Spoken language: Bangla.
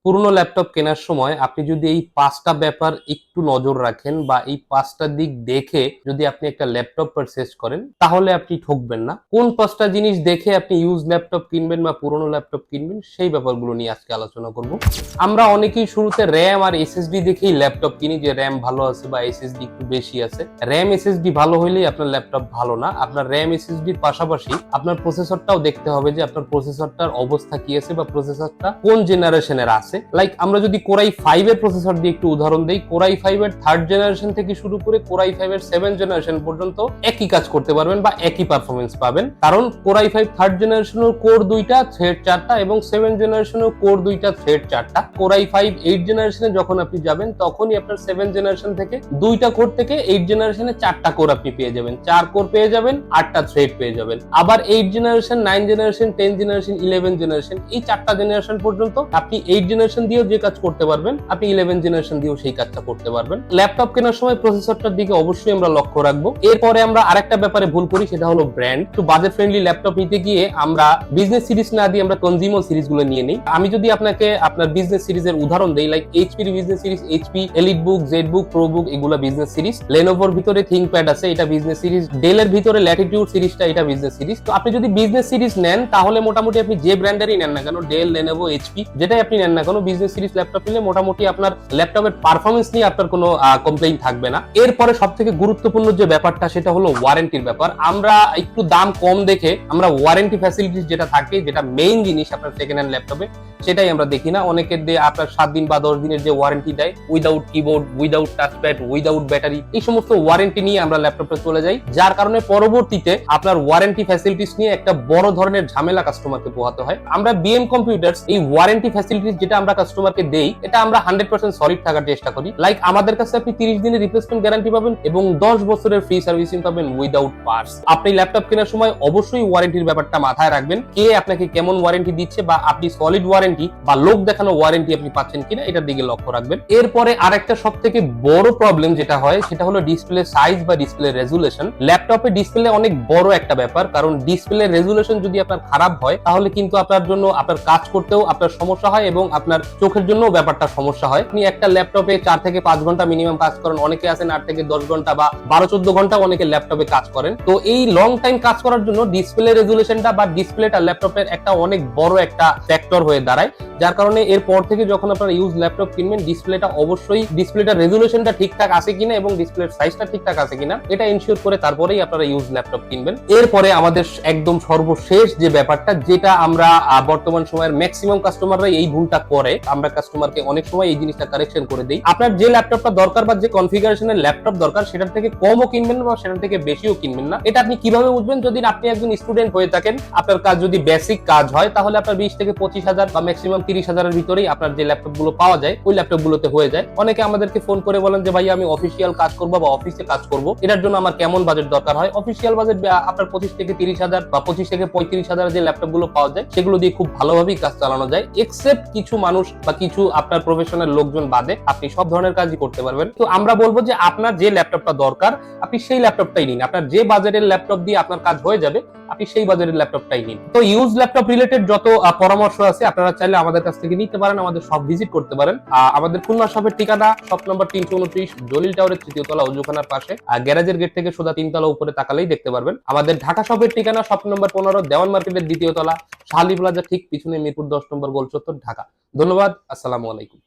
পুরনো ল্যাপটপ কেনার সময় আপনি যদি এই ৫টা ব্যাপার একটু নজর রাখেন বা এই ৫টা দিক দেখে যদি আপনি একটা ল্যাপটপ পারচেজ করেন, তাহলে আপনি ঠকবেন না। কোন ৫টা জিনিস দেখে আপনি ইউজ ল্যাপটপ কিনবেন বা পুরনো ল্যাপটপ কিনবেন সেই ব্যাপারগুলো নিয়ে আজকে আলোচনা করব। আমরা অনেকেই শুরুতে RAM আর SSD দেখেই ল্যাপটপ কিনি যে RAM ভালো আছে বা SSD একটু বেশি আছে। RAM SSD ভালো হইলেই আপনার ল্যাপটপ ভালো না। আপনার RAM SSD এর পাশাপাশি আপনার প্রসেসরটাও দেখতে হবে যে আপনার প্রসেসরটার অবস্থা কি আছে বা প্রসেসরটা কোন জেনারেশনের আছে। লাইক আমরা যদি কোরাই 5 এর প্রসেসর দিয়ে একটু উদাহরণ দেই, কোরাই 5 এর 3rd জেনারেশন থেকে শুরু করে কোরাই 5 এর 7 জেনারেশন পর্যন্ত একই কাজ করতে পারবেন বা একই পারফরম্যান্স পাবেন। কারণ কোরাই 5 3rd জেনারেশনের কোর 2টা, থ্রেড 4টা এবং 7 জেনারেশনের কোর 2টা, থ্রেড 4টা। কোরাই 5 8 জেনারেশনে যখন আপনি যাবেন তখনই আপনার 7 জেনারেশন থেকে 2টা কোর থেকে 8 জেনারেশনে 4টা কোর আপনি পেয়ে যাবেন। 4 কোর পেয়ে যাবেন, 8টা থ্রেড পেয়ে যাবেন। আবার 8 জেনারেশন, 9 জেনারেশন, 10 জেনারেশন, 11 জেনারেশন এই 4টা জেনারেশন পর্যন্ত আপনি 8 জেনারেশন দিয়েও যে কাজ করতে পারবেন, আপনি 11 জেনারেশন দিয়েও সেই কাজটা করতে পারবেন। ল্যাপটপ কেনার সময় প্রসেসরটার দিকে অবশ্যই আমরা লক্ষ্য রাখবো। এরপরে আমরা আরেকটা ব্যাপারে ভুল করি, সেটা হলো ব্র্যান্ড। একটু বাজেট ফ্রেন্ডলি ল্যাপটপ নিতে গিয়ে আমরা বিজনেস সিরিজ না দিয়ে আমরা কনজিউমার সিরিজ গুলো নিয়ে নিই। আমি যদি আপনাকে আপনার বিজনেস সিরিজের উদাহরণ দেই, লাইক এইচপি এর বিজনেস সিরিজ, এইচপি এলিট বুক, জেড বুক, প্রো বুক, এগুলো বিজনেস সিরিজ। লেনোভোর ভিতরে থিংকপ্যাড আছে, এটা বিজনেস সিরিজ। ডেল এর ভিতরে ল্যাটিটিউড সিরিজটা, এটা বিজনেস সিরিজ। তো আপনি যদি বিজনেস সিরিজ নেন তাহলে মোটামুটি আপনি যে ব্র্যান্ডেরই নেন না কেন, ডেল, লেনোভো, এইচপি যেটাই আপনি নেন না কেন, বিজনেস সিরিজ ল্যাপটপ নিলে মোটামুটি আপনার ল্যাপটপের পারফরমেন্স নিয়ে আপনার কোনো কমপ্লেইন থাকবে না। এরপরে সবথেকে গুরুত্বপূর্ণ যে ব্যাপারটা সেটা হলো ওয়ারেন্টির ব্যাপার। আমরা একটু দাম কম দেখে আমরা ওয়ারেন্টি ফ্যাসিলিটিস যেটা থাকে, যেটা মেইন জিনিস আপনার সেকেন্ড হ্যান্ড ল্যাপটপে, সেটাই আমরা দেখি না। অনেকের দিয়ে আপনার 7 দিন বা 10 দিনের যে ওয়ারেন্টি দেয়, without keyboard, without touchpad, without battery, এই সমস্ত ওয়ারেন্টি নিয়ে আমরা ল্যাপটপে চলে যাই, যার কারণে পরবর্তীতে আপনার ওয়ারেন্টি ফ্যাসিলিটিস নিয়ে একটা বড় ধরনের ঝামেলা কাস্টমারকে পোহাতে হয়। আমরা বিএম কম্পিউটার্স এই ওয়ারেন্টি ফ্যাসিলিটিস যেটা আমরা কাস্টমারকে দেই, এটা আমরা 100% সলিড থাকার চেষ্টা করি। লাইক আমাদের কাছে আপনি 30 দিনের রিপ্লেসমেন্ট গ্যারান্টি পাবেন এবং 10 বছরের ফ্রি সার্ভিসিং পাবেন উইদাউট পার্টস। আপনি ল্যাপটপ কেনার সময় অবশ্যই ওয়ারেন্টির ব্যাপারটা মাথায় রাখবেন, কে আপনাকে কেমন ওয়ারেন্টি দিচ্ছে বা আপনি সলিড ওয়ারেন্টি বা লোক দেখানো ওয়ারেন্টি আপনি পাচ্ছেন কিনা, এটার দিকে লক্ষ্য রাখবেন। এরপরে আরেকটা সবথেকে বড় প্রবলেম যেটা হয় সেটা হলো ডিসপ্লে সাইজ বা ডিসপ্লে রেজুলেশন। ল্যাপটপে ডিসপ্লে অনেক বড় একটা ব্যাপার, কারণ ডিসপ্লে রেজুলেশন যদি আপনার খারাপ হয় তাহলে কিন্তু আপনার জন্য আপনার কাজ করতেও আপনার সমস্যা হয় এবং আপনার চোখের জন্য ব্যাপারটা সমস্যা হয়। আপনি একটা ল্যাপটপে 4 থেকে 5 ঘন্টা মিনিমাম কাজ করেন, অনেকে আছেন 8 থেকে 10 ঘন্টা বা 12-14 ঘন্টা অনেকে ল্যাপটপে কাজ করেন। তো এই লং টাইম কাজ করার জন্য ডিসপ্লে রেজুলেশনটা বা ডিসপ্লেটা ল্যাপটপের একটা অনেক বড় একটা ফ্যাক্টর হয়ে দাঁড়ায়, যার কারণে এরপর থেকে যখন আপনারা ইউজ ল্যাপটপ কিনবেন, ডিসপ্লেটা অবশ্যই ডিসপ্লেটার রেজুলেশনটা ঠিকঠাক আছে কিনা এবং ডিসপ্লের সাইজটা ঠিকঠাক আছে কিনা এটা এনশিওর করে তারপরেই আপনারা ইউজ ল্যাপটপ কিনবেন। এরপরে আমাদের একদম সর্বশেষ যে ব্যাপারটা, যেটা আমরা বর্তমান সময়ের ম্যাক্সিমাম কাস্টমাররা এই ভুলটা করে, আমরা কাস্টমারকে অনেক সময় এই জিনিসটা কারেকশন করে দেই। আপনার যে ল্যাপটপটা দরকার বা যে কনফিগারেশনের ল্যাপটপ দরকার সেটার থেকে কমও কিনবেন না বা সেটার থেকে বেশিও কিনবেন না। এটা আপনি কিভাবে বুঝবেন? যদি আপনি একজন স্টুডেন্ট হয়ে থাকেন, আপনার কাজ যদি বেসিক কাজ হয়, তাহলে আপনার 20 থেকে 25,000 বা ম্যাক্সিমাম 30,000-এর ভিতরেই আপনার যে ল্যাপটপ গুলো পাওয়া যায় ওই ল্যাপটপ গুলোতে হয়ে যায়। অনেকে আমাদেরকে ফোন করে বলেন যে ভাই আমি অফিসিয়াল কাজ করবো বা অফিসে কাজ করবো, এটার জন্য আমার কেমন বাজেট দরকার হয়? অফিসিয়াল বাজেট আপনার 25 থেকে 30,000 বা 25 থেকে 35,000 যে ল্যাপটপ গুলো পাওয়া যায় সেগুলো দিয়ে খুব ভালোভাবেই কাজ চালানো যায়। এক্সেপ্ট কিছু মানুষ বা কিছু আপনার প্রফেশনাল লোকজন বাদে আপনি সব ধরনের কাজই করতে পারবেন। তো আমরা বলবো যে আপনার যে ল্যাপটপটা দরকার আপনি সেই ল্যাপটপটাই নিন। আপনার যে বাজেটের ল্যাপটপ দিয়ে আপনার কাজ হয়ে যাবে আপনি সেই বাজারের ল্যাপটপটাই নিন। তো ইউজ ল্যাপটপ রিলেটেড যত পরামর্শ আছে আপনারা চাইলে আমাদের কাছ থেকে নিতে পারেন, আমাদের শপ ভিজিট করতে পারেন। আমাদের খুলনা শপের ঠিকানা শপ নম্বর 329 জলিল টাওয়ারের 3য় তলা উজুখানার পাশে, গ্যারাজের গেট থেকে সোজা 3 তলা উপরে তাকালেই দেখতে পারবেন। আমাদের ঢাকা শপের ঠিকানা শপ নম্বর 15 দেওয়ান মার্কেটের 2য় তলা, শাহালি প্লাজা ঠিক পিছনে, মিরপুর 10 নম্বর গোল চত্বর, ঢাকা। ধন্যবাদ। আসসালামু আলাইকুম।